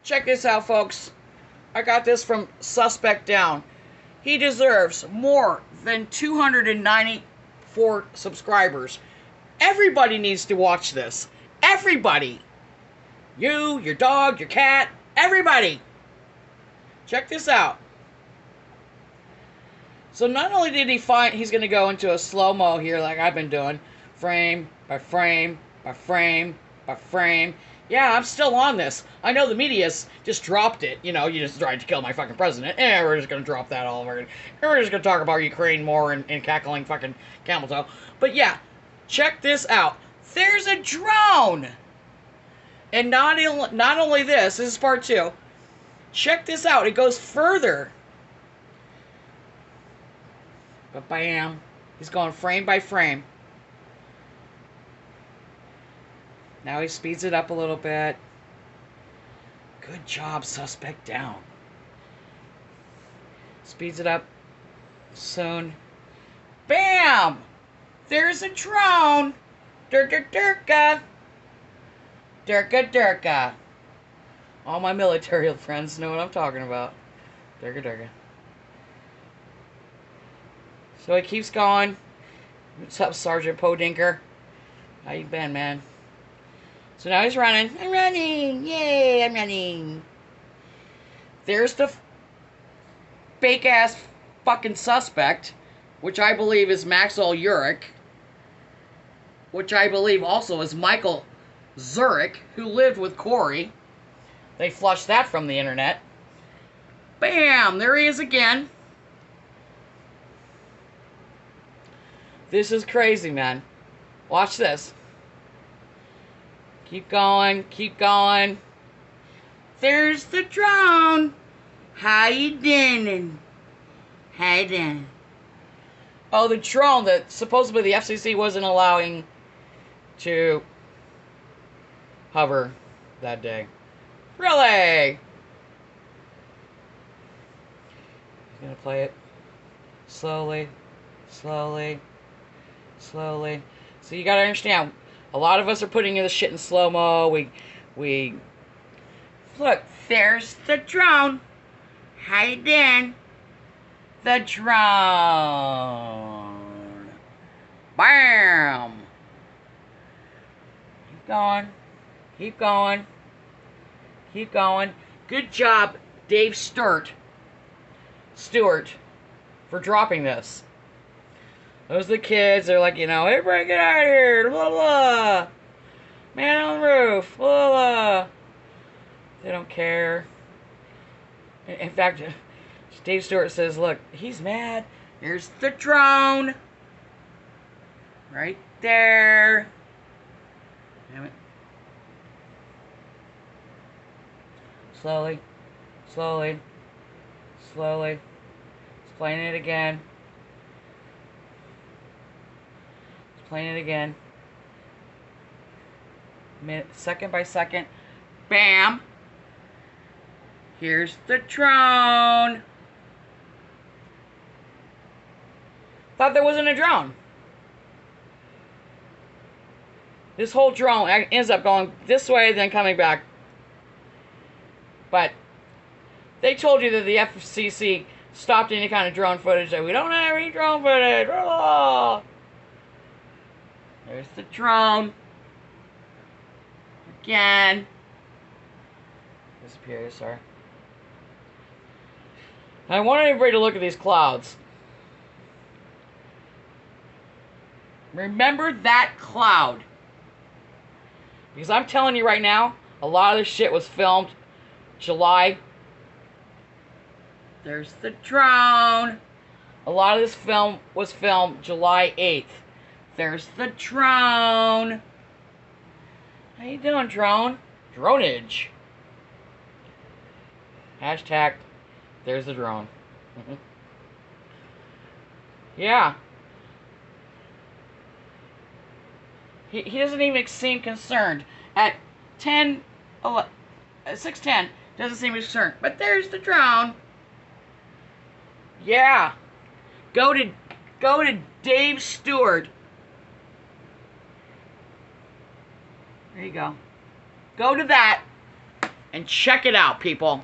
Check this out, folks. I got this from Suspect Down. He deserves more than 294 subscribers. Everybody needs to watch this. Everybody. You, your dog, your cat, everybody. Check this out. So not only did he find, he's going to go into a slow-mo here like I've been doing. Frame by frame by frame by frame. Yeah, I'm still on this. I know the media's just dropped it. You know, you just tried to kill my fucking president. We're just going to drop that all over. We're just going to talk about Ukraine more and cackling fucking camel toe. But yeah, check this out. There's a drone. And not only this is part 2. Check this out. It goes further. But bam. He's going frame by frame. Now he speeds it up a little bit. Good job, Suspect Down. Speeds it up soon. Bam! There's a drone. Durka durka. Durka durka. All my military friends know what I'm talking about. Durka durka. So he keeps going. What's up, Sergeant Podinker? How you been, man? So now he's running. I'm running! Yay, I'm running! There's the fake-ass fucking suspect, which I believe is Maxwell Urich, which I believe also is Michael Zurich, who lived with Corey. They flushed that from the internet. Bam! There he is again. This is crazy, man. Watch this. Keep going. Keep going. There's the drone. How you doing? How you doing? Oh, the drone that supposedly the FCC wasn't allowing to hover that day. Really? He's gonna play it slowly, slowly, slowly. So you gotta understand, a lot of us are putting this shit in slow-mo. We look, there's the drone. How you doing? The drone. Bam! Keep going. Keep going. Keep going. Good job, Dave Stewart, for dropping this. Those are the kids. They're like, you know, everybody get out of here. Blah, blah. Man on the roof. Blah, blah. They don't care. In fact, Dave Stewart says, look, he's mad. Here's the drone. Right there. Damn it. Slowly. Slowly. Slowly. He's playing it again. Playing it again. Second by second. Bam! Here's the drone. Thought there wasn't a drone. This whole drone ends up going this way, then coming back. But they told you that the FCC stopped any kind of drone footage. That we don't have any drone footage. Blah. There's the drone. Again. Disappear, sorry. I want everybody to look at these clouds. Remember that cloud. Because I'm telling you right now, a lot of this shit was filmed July. There's the drone. A lot of this film was filmed July 8th. There's the drone. How you doing, drone? Dronage. Hashtag, there's the drone. Yeah. He doesn't even seem concerned. At 6:10, doesn't seem concerned. But there's the drone. Yeah. Go to Dave Stewart. There you go. Go to that And check it out, people.